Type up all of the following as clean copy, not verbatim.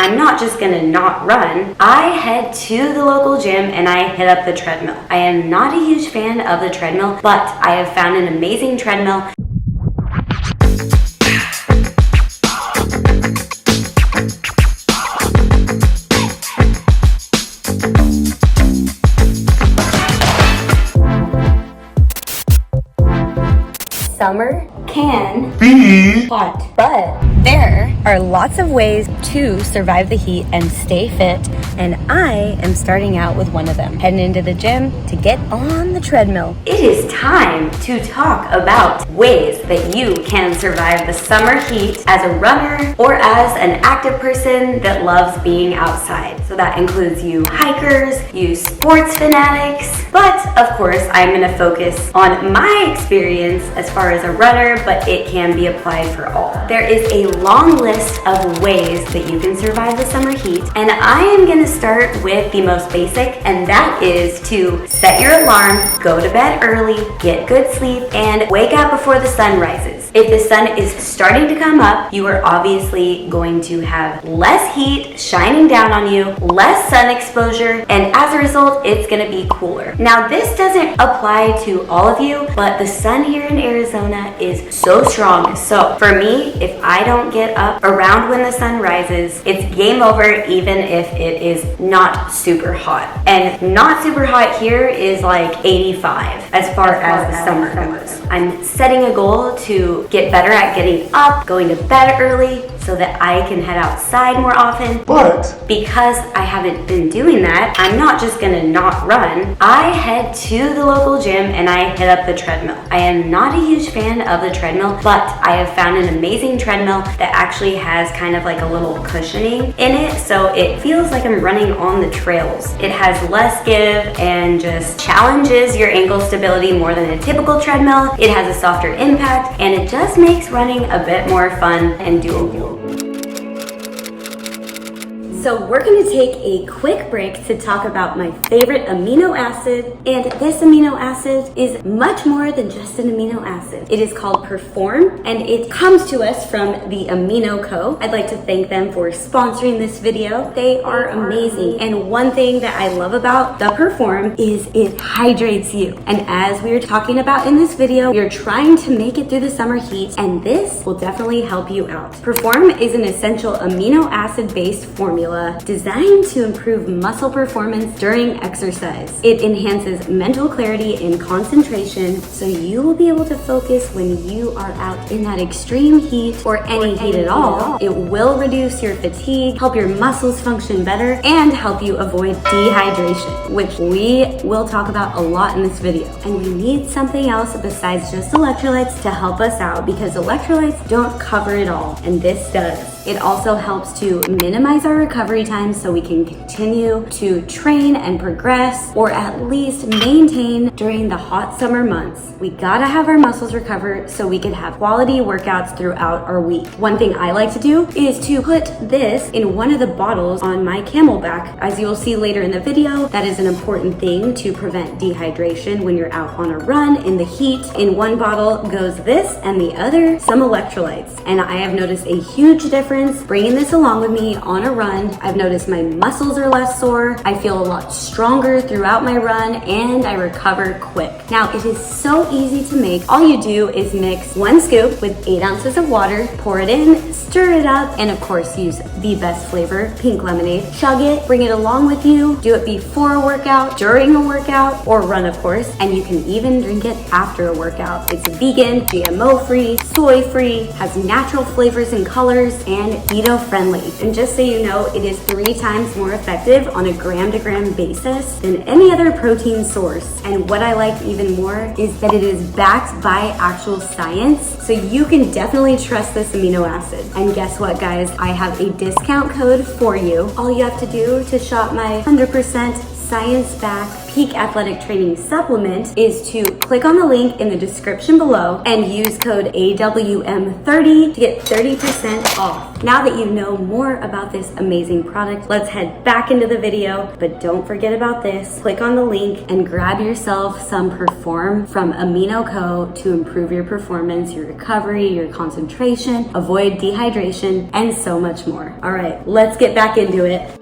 I'm not just gonna not run. I head to the local gym and I hit up the treadmill. I am not a huge fan of the treadmill, but I have found an amazing treadmill. Summer can be hot, but there are lots of ways to survive the heat and stay fit, and I am starting out with one of them, heading into the gym to get on the treadmill. It is time to talk about ways that you can survive the summer heat as a runner or as an active person that loves being outside. So that includes you hikers, you sports fanatics, but of course I'm going to focus on my experience as far as a runner, but it can be applied for all. There is a long list of ways that you can survive the summer heat, and I am going to start with the most basic, and that is to set your alarm, go to bed early, get good sleep, and wake up before the sun rises. If the sun is starting to come up, you are obviously going to have less heat shining down on you, less sun exposure, and as a result, it's going to be cooler. Now, this doesn't apply to all of you, but the sun here in Arizona is so strong. So for me, if I don't get up around when the sun rises, it's game over, even if it is not super hot. And not super hot here is like 85 as far as the summer goes. I'm setting a goal to get better at getting up, going to bed early, so that I can head outside more often. But because I haven't been doing that, I'm not just gonna not run. I head to the local gym and I hit up the treadmill. I am not a huge fan of the treadmill, but I have found an amazing treadmill that actually has kind of like a little cushioning in it, so it feels like I'm running on the trails. It has less give and just challenges your ankle stability more than a typical treadmill. It has a softer impact, and it just makes running a bit more fun and doable. So we're going to take a quick break to talk about my favorite amino acid, and this amino acid is much more than just an amino acid. It is called Perform, and it comes to us from the Amino Co. I'd like to thank them for sponsoring this video. They are amazing, and one thing that I love about the Perform is it hydrates you. And as we were talking about in this video, you're trying to make it through the summer heat, and this will definitely help you out. Perform is an essential amino acid-based formula designed to improve muscle performance during exercise. It enhances mental clarity and concentration, so you will be able to focus when you are out in that extreme heat or any heat at all. It will reduce your fatigue, help your muscles function better, and help you avoid dehydration, which we will talk about a lot in this video. And we need something else besides just electrolytes to help us out, because electrolytes don't cover it all, and this does. It also helps to minimize our recovery time so we can continue to train and progress, or at least maintain during the hot summer months. We gotta have our muscles recover so we can have quality workouts throughout our week. One thing I like to do is to put this in one of the bottles on my camelback. As you will see later in the video, that is an important thing to prevent dehydration when you're out on a run in the heat. In one bottle goes this, and the other some electrolytes. And I have noticed a huge difference bringing this along with me on a run. I've noticed my muscles are less sore, I feel a lot stronger throughout my run, and I recover quick. Now, it is so easy to make. All you do is mix 1 scoop with 8 ounces of water, pour it in, stir it up, and of course use the best flavor, pink lemonade. Chug it, bring it along with you, do it before a workout, during a workout, or run of course, and you can even drink it after a workout. It's vegan, GMO-free, soy-free, has natural flavors and colors, and keto-friendly. And just so you know, it is 3 times more effective on a gram-to-gram basis than any other protein source. And what I like even more is that it is backed by actual science, so you can definitely trust this amino acid. And guess what, guys? I have a discount code for you. All you have to do to shop my 100% science-backed peak athletic training supplement is to click on the link in the description below and use code AWM30 to get 30% off. Now that you know more about this amazing product, let's head back into the video, but don't forget about this. Click on the link and grab yourself some Perform from Amino Co to improve your performance, your recovery, your concentration, avoid dehydration, and so much more. All right, let's get back into it.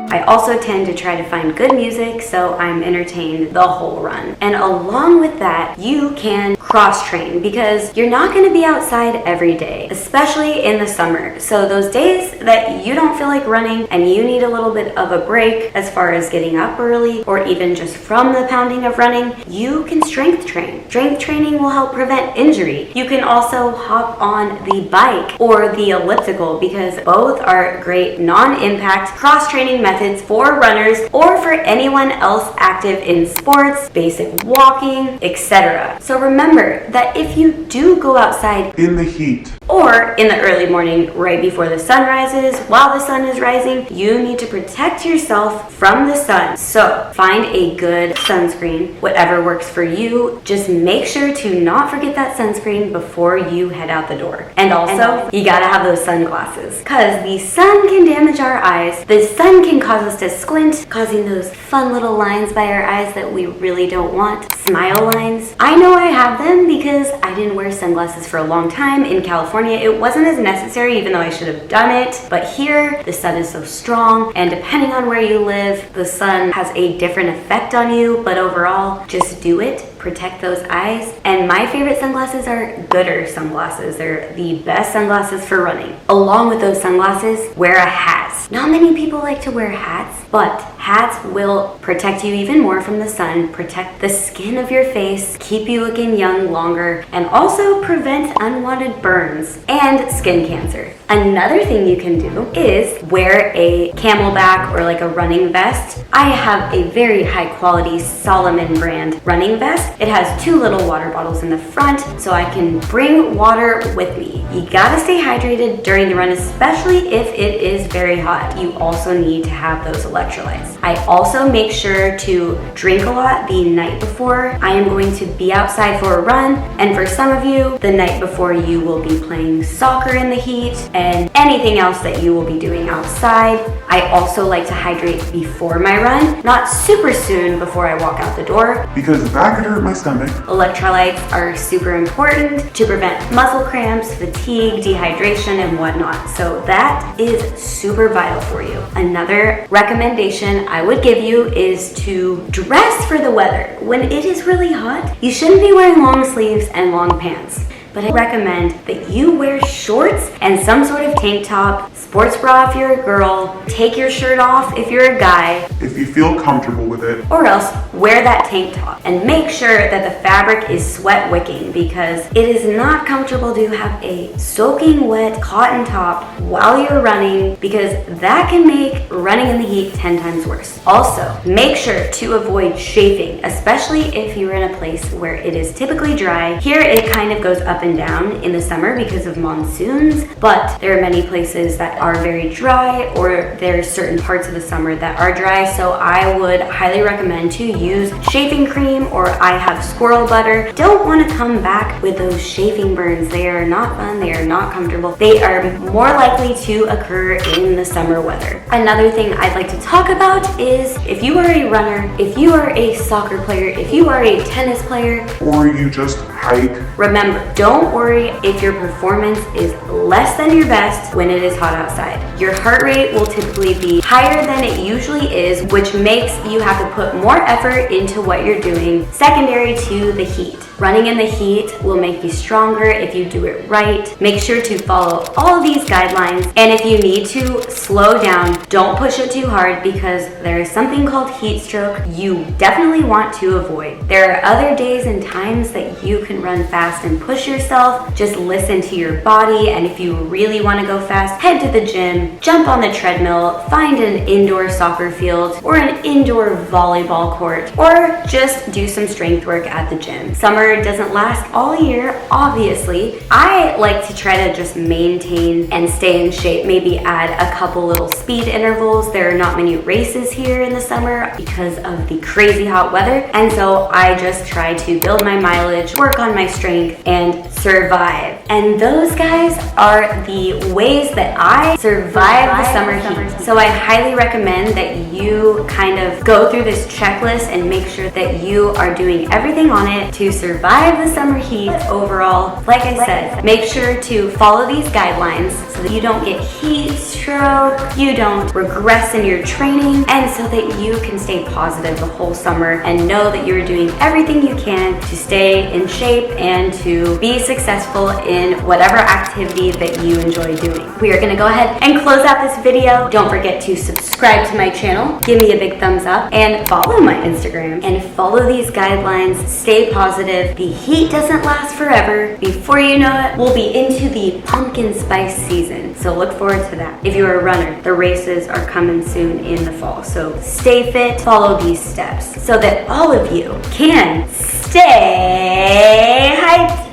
I also tend to try to find good music so I'm entertained the whole run. And along with that, you can cross-train because you're not going to be outside every day, especially in the summer. So those days that you don't feel like running and you need a little bit of a break as far as getting up early or even just from the pounding of running, you can strength train. Strength training will help prevent injury. You can also hop on the bike or the elliptical because both are great non-impact cross-training methods for runners or for anyone else active in sports, basic walking, etc. So remember that if you do go outside in the heat or in the early morning right before the sun rises, while the sun is rising, you need to protect yourself from the sun. So find a good sunscreen, whatever works for you. Just make sure to not forget that sunscreen before you head out the door. And also, you gotta have those sunglasses because the sun can damage our eyes. The sun can cause us to squint, causing those fun little lines by our eyes that we really don't want. Smile lines. I know I have them because I didn't wear sunglasses for a long time in California. It wasn't as necessary even though I should have done it. But here, the sun is so strong and depending on where you live, the sun has a different effect on you. But overall, just do it. Protect those eyes. And my favorite sunglasses are Gooder sunglasses. They're the best sunglasses for running. Along with those sunglasses, wear a hat. Not many people like to wear hats, but hats will protect you even more from the sun, protect the skin of your face, keep you looking young longer, and also prevent unwanted burns and skin cancer. Another thing you can do is wear a camelback or like a running vest. I have a very high quality Solomon brand running vest. It has 2 little water bottles in the front so I can bring water with me. You gotta stay hydrated during the run, especially if it is very hot. You also need to have those electrolytes. I also make sure to drink a lot the night before I am going to be outside for a run. And for some of you, the night before you will be playing soccer in the heat and anything else that you will be doing outside. I also like to hydrate before my run, not super soon before I walk out the door, because that could hurt my stomach. Electrolytes are super important to prevent muscle cramps, fatigue, dehydration, and whatnot. So that is super vital for you. Another recommendation I would give you is to dress for the weather. When it is really hot, you shouldn't be wearing long sleeves and long pants. But I recommend that you wear shorts and some sort of tank top, sports bra if you're a girl, take your shirt off if you're a guy. If you feel comfortable with it. Or else wear that tank top and make sure that the fabric is sweat wicking because it is not comfortable to have a soaking wet cotton top while you're running because that can make running in the heat 10 times worse. Also, make sure to avoid chafing, especially if you're in a place where it is typically dry. Here it kind of goes up and down in the summer because of monsoons, but there are many places that are very dry or there's certain parts of the summer that are dry. So I would highly recommend to use shaving cream or I have squirrel butter. Don't want to come back with those chafing burns. They are not fun. They are not comfortable. They are more likely to occur in the summer weather. Another thing I'd like to talk about is if you are a runner, if you are a soccer player, if you are a tennis player, or you just hike, remember, don't worry if your performance is less than your best when it is hot outside. Your heart rate will typically be higher than it usually is, which makes you have to put more effort into what you're doing, secondary to the heat. Running in the heat will make you stronger if you do it right. Make sure to follow all of these guidelines, and if you need to slow down, don't push it too hard because there is something called heat stroke you definitely want to avoid. There are other days and times that you can run fast and push yourself. Just listen to your body, and if you really want to go fast, head to the gym, jump on the treadmill, find an indoor soccer field or an indoor volleyball court, or just do some strength work at the gym. Summer summer doesn't last all year, obviously. I like to try to just maintain and stay in shape, maybe add a couple little speed intervals. There are not many races here in the summer because of the crazy hot weather, and so I just try to build my mileage, work on my strength, and survive. And those, guys, are the ways that I survive the summer heat. So I highly recommend that you kind of go through this checklist and make sure that you are doing everything on it to survive the summer heat overall. Like I said, make sure to follow these guidelines so that you don't get heat stroke, you don't regress in your training, and so that you can stay positive the whole summer and know that you're doing everything you can to stay in shape and to be successful in whatever activity that you enjoy doing. We are gonna go ahead and close out this video. Don't forget to subscribe to my channel, give me a big thumbs up, and follow my Instagram and follow these guidelines. Stay positive. The heat doesn't last forever. Before you know it, we'll be into the pumpkin spice season. So look forward to that. If you're a runner, the races are coming soon in the fall. So stay fit, follow these steps so that all of you can stay hyped.